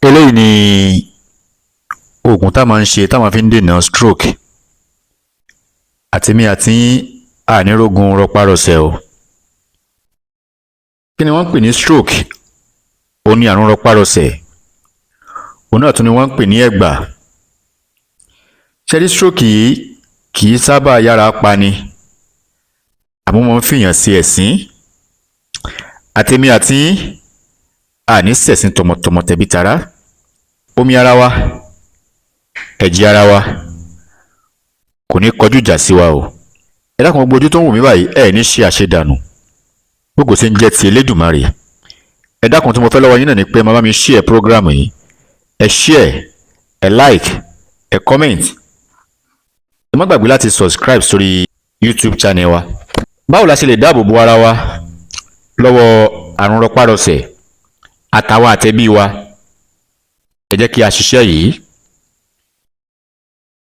Eléyìí ni oògùn tá a máa ń ṣe tá a máa fi ń dènà stroke. Àtèmi àti ànírógun rọpárọsẹ̀ o. Kí ni wọ́n ń pè ní stroke? Òun ni àrùn rọpárọsẹ̀. Òun náà tún ni wọ́n ń pè ní ẹ̀gbà. Ṣé rí stroke yìí kì í sábà yára pani, àmọ́ wọ́n ń fìyàn sí ẹ̀sín. Àtèmi àti àní ṣẹ̀sín tọmọtọmọ tẹbí tará. Omi ara wa, ẹ̀jẹ̀ ara wa kò ní kọjú ìjà sí wa o. Ẹ dákun gbogbo ojú tó ń wò mí báyìí, ẹ ní ṣe àṣedànù. Gbogbo ṣe ń jẹ́ ti Elédùmarè. Ẹ dákun tí mo fẹ́ lọ́wọ́ yín náà ni pé ẹ máa bá mi share program yìí. Ẹ share, ẹ like, ẹ comment. Ẹ má gbàgbé láti subscribe sórí YouTube channel wa. Báwo la ṣe lè dáàbò bo ara wa lọ́wọ́ àrùn rọpárọsẹ̀ àtàwọn àtẹbí wa? Ẹ jẹ́ kí a ṣiṣẹ́ yìí.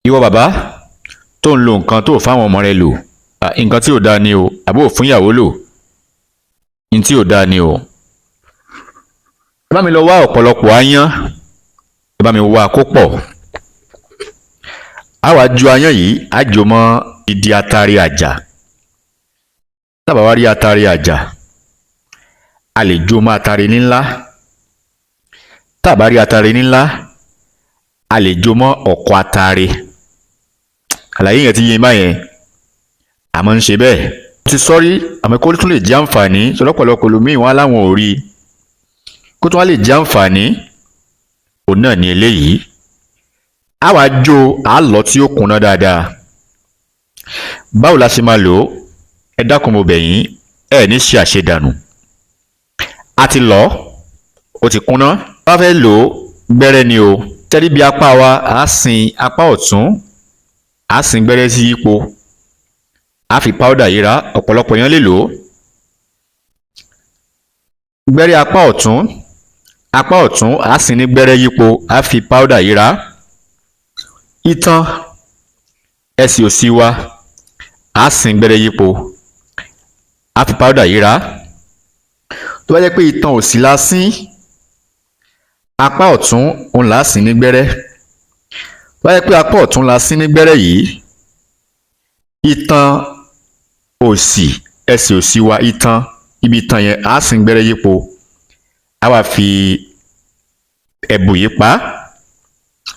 Ìwọ bàbá tó ń lo nǹkan tó fáwọn ọmọ rẹ lò, nǹkan tí ò dáa ni o, àbó fún ìyàwó lò, ní tí ò dáa ni o. Ẹ bá mi lọ wá ọ̀pọ̀lọpọ̀ aáyán, ẹ bá mi wá kó pọ̀. A wá ju aáyán yìí, á jò mọ́ ìdí atare àjà. Tá bá wá rí atare àjà, a lè jó mọ́ atare ńlá. Tá bá rí atare ńlá, a lè jó mọ́ ọ̀kọ̀ atare. Àlàyé yẹn ti yé báyẹn. A máa ń ṣe bẹ́ẹ̀. Mo ti sọ rí, àmọ́ kó tún lè jẹ́ àǹfààní sọlọ́pọ̀lọpọ̀ lómìn wọn láwọn ò rí. Kó tún wá lè jẹ́ àǹfààní, òun náà ni eléyìí. A wá jó, a lọ tí ó kúnná dáadáa. Báwo la ṣe máa lò ó? Ẹ dákun mo bẹ̀ yín, ẹ ní ṣe àṣedànù. A ti lọ, ó ti kúnná. Bá fẹ́ lò ó, gbẹ́rẹ́ ni o. Tẹ́lí bí apá wa, a sin apá ọ̀tún, a sin gbẹ́rẹ́ sí ipò. A fi powder yìí rá, ọ̀pọ̀lọpọ̀ èèyàn lè lò ó. Gbẹ́rẹ́ apá ọ̀tún, a sin ní gbẹ́rẹ́ yípo, a fi powder yìí rá. Itan ẹsẹ̀ òsì wa, a sin gbẹ́rẹ́ yípo, a fi powder yìí rá. Tó bá jẹ́ pé itan òsì la sín, apá ọ̀tún òun là á sín ní gbẹ́rẹ́. Tó bá jẹ́ pé apá ọ̀tún la sín ní gbẹ́rẹ́ yìí, itan òsì, ẹsẹ̀ òsì wa, itan, ibi itan yẹn á sín gbẹ́rẹ́ yípo. A wá fi ẹ̀bù yìí pa.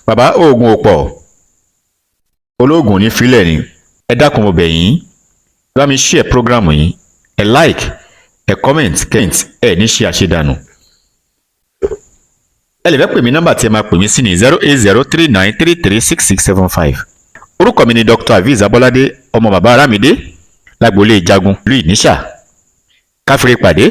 Bàbá oògùn ò pọ̀, olóògùn ní fílẹ̀ ni. Ẹ dákun mo bẹ̀ yín, bá mi share program yìí, ẹ like, ẹ comment, ẹ ní ṣe àṣedànù. Ẹ lè fẹ́ pè mí, nọ́mbà tí ẹ máa pè mí sí ní 08039336675. Orúkọ mi ni Dr. Aviz Abolade, ọmọ bàbá Aramide, lágboolé Ìjagun, ìlú Ìníṣà. Káfíńrè pàdé.